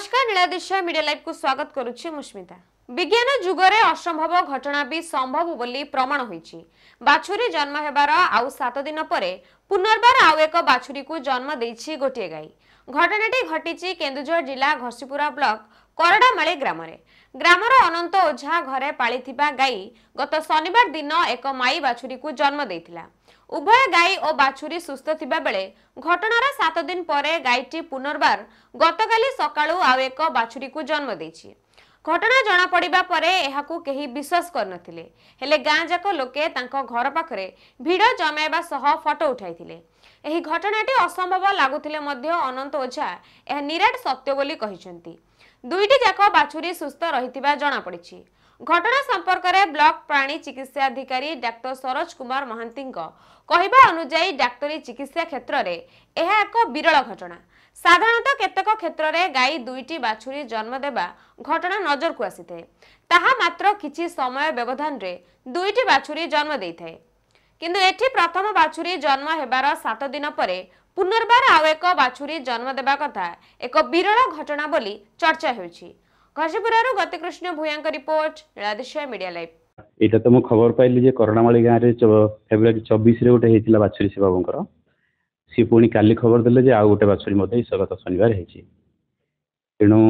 नमस्कार नीलादिशा media live को स्वागत करुछि मुस्मिता। विज्ञान जुगरे असंभव घटना भी संभव बोली प्रमाण होईछि। बाछुरी जन्म हेबार आउ 7 दिन परे पुनर्बार आउ एक बाछुरी को जन्म देछि गोटे गाई। घटनाटी घटिछि केन्दुझर जिला घसीपुरा ब्लॉक करडामाली ग्राम रे। ग्रामर अनंत ओझा घरे पालिथिबा गाई गत शनिवार दिन एक माई बाछुरी को जन्म देथिला। उभय गाई और बाछुरी सुस्थ थिबा बेले घटनार 7 दिन परे गाईटी पुनर्बार गतकाली सकाळु आउ एक बाछुरी को जन्म देछि। घटना जना पड़िबा परे एहाकू केही विश्वास करनथिले, हेले गाँ जाक लोके तांको घर पाखरे भिड़ जमाइबा सह फोटो उठाइथिले। एही घटनाटी असंभव लागुथिले मध्य अनंत ओझा एहा निराट सत्य बोली कहिसंती। दुईटी जाक बाछुरी सुस्थ रहिथिबा जना पड़िछि। घटना संपर्क में ब्लॉक प्राणी चिकित्सा अधिकारी डाक्टर सरोज कुमार महांती कहवा अनुजाई डाक्तरी चिकित्सा क्षेत्र में यह एक विरल घटना। साधारणतः केतक क्षेत्र में गाई दुईटी बाछुरी जन्म देवा घटना नजर को आसी थाए, ताहा मात्र किछि समय व्यवधान रे दुईटी बाछुरी जन्म देई थाए। किंतु एठी प्रथम बाछुरी जन्म हेबार 7 दिन परे पुनर्बार आउ एक बाछुरी जन्म देवा कथा एक विरल घटना बोली चर्चा होइछि। घसीपुरारू गतिकृष्ण भूयांक रिपोर्ट नीलादिशा मीडिया लाइव। एटा तो मु खबर पाइली जे करडामाली गाँ रे फेब्रुआरी 24 रे गोटे हेतिला बाछुरी से बाबूंकर सी पुणी काली खबर देले जे आउ गोटे बाछुरी मते गत शनिवार हेछि। तेणु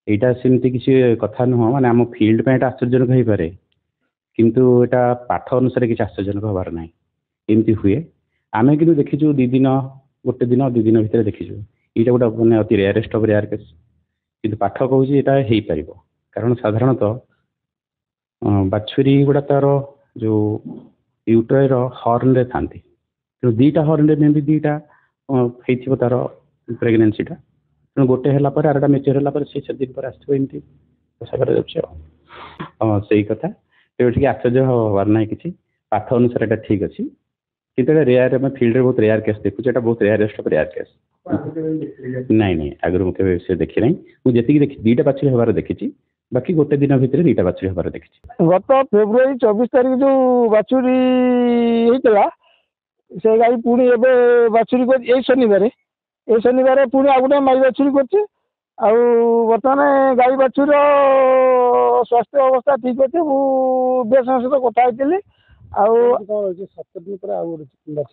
एटा सेमती किसी कथा नुह माने आम फील्ड पे आश्चर्यजनक हो पारे, किंतु एटा पाठ अनुसार किसी आश्चर्यजनक हबार ना एमती हुए। आम कि देखीचु 2 दिन गोटे दिन 2 दिन भितर देखीचु यहाँ गोटे मैंने अति रेयरेस्ट ऑफ रेयर केस, किंतु पाठ कहूँ यहाँ हो पार कारण साधारणतः बाछुरी गुड़ा तार जो यूट्राइर हॉर्न रे थांती, तेणु 2टा हॉर्न रे भी 2टा हो तार प्रेगनेंसीटा, तेणु गोटे है आरटा मेच्योर है से 7 दिन पर आसमती आशा कर से कथा तेणु आश्चर्य हबार ना कि पाठ अनुसार यहाँ ठीक अच्छी किंतु रेयर आम फील्ड रे बहुत रेयर केस देखुचे, बहुत रेयरेस्ट ऑफ रेयर केस। नहीं नहीं आगुरी मुझे देखी ना, मुझे देखी 2टा बाछुरी हबार देखी, बाकी गोटे दिन भितर 2टा बाछुरी हबार देखी। गत फेब्रुआरी 24 तारीख जो बाछुरी होता से गाई पुणी एवं बाछुरी कर शनिवार पुणी आ गए माई बाछुरी कर बर्तमान गाई बाछुर स्वास्थ्य अवस्था ठीक अच्छे। सहित कथी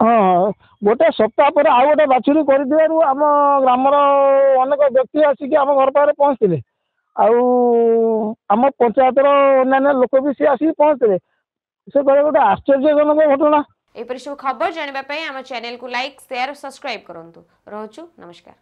हाँ गोटे सप्ताह पर आउ गोटे बाछुरी कर आम ग्रामर अनेक व्यक्ति आसिक आम घर पाखे पहुँचते आम पंचायतर अन्य लोक भी सी आसिक पहुँचते से गोटे आश्चर्यजनक घटना। एपरि सब खबर जानिबा पई आम चैनल को लाइक शेयर सब्सक्राइब करंतु। रहूछु नमस्कार।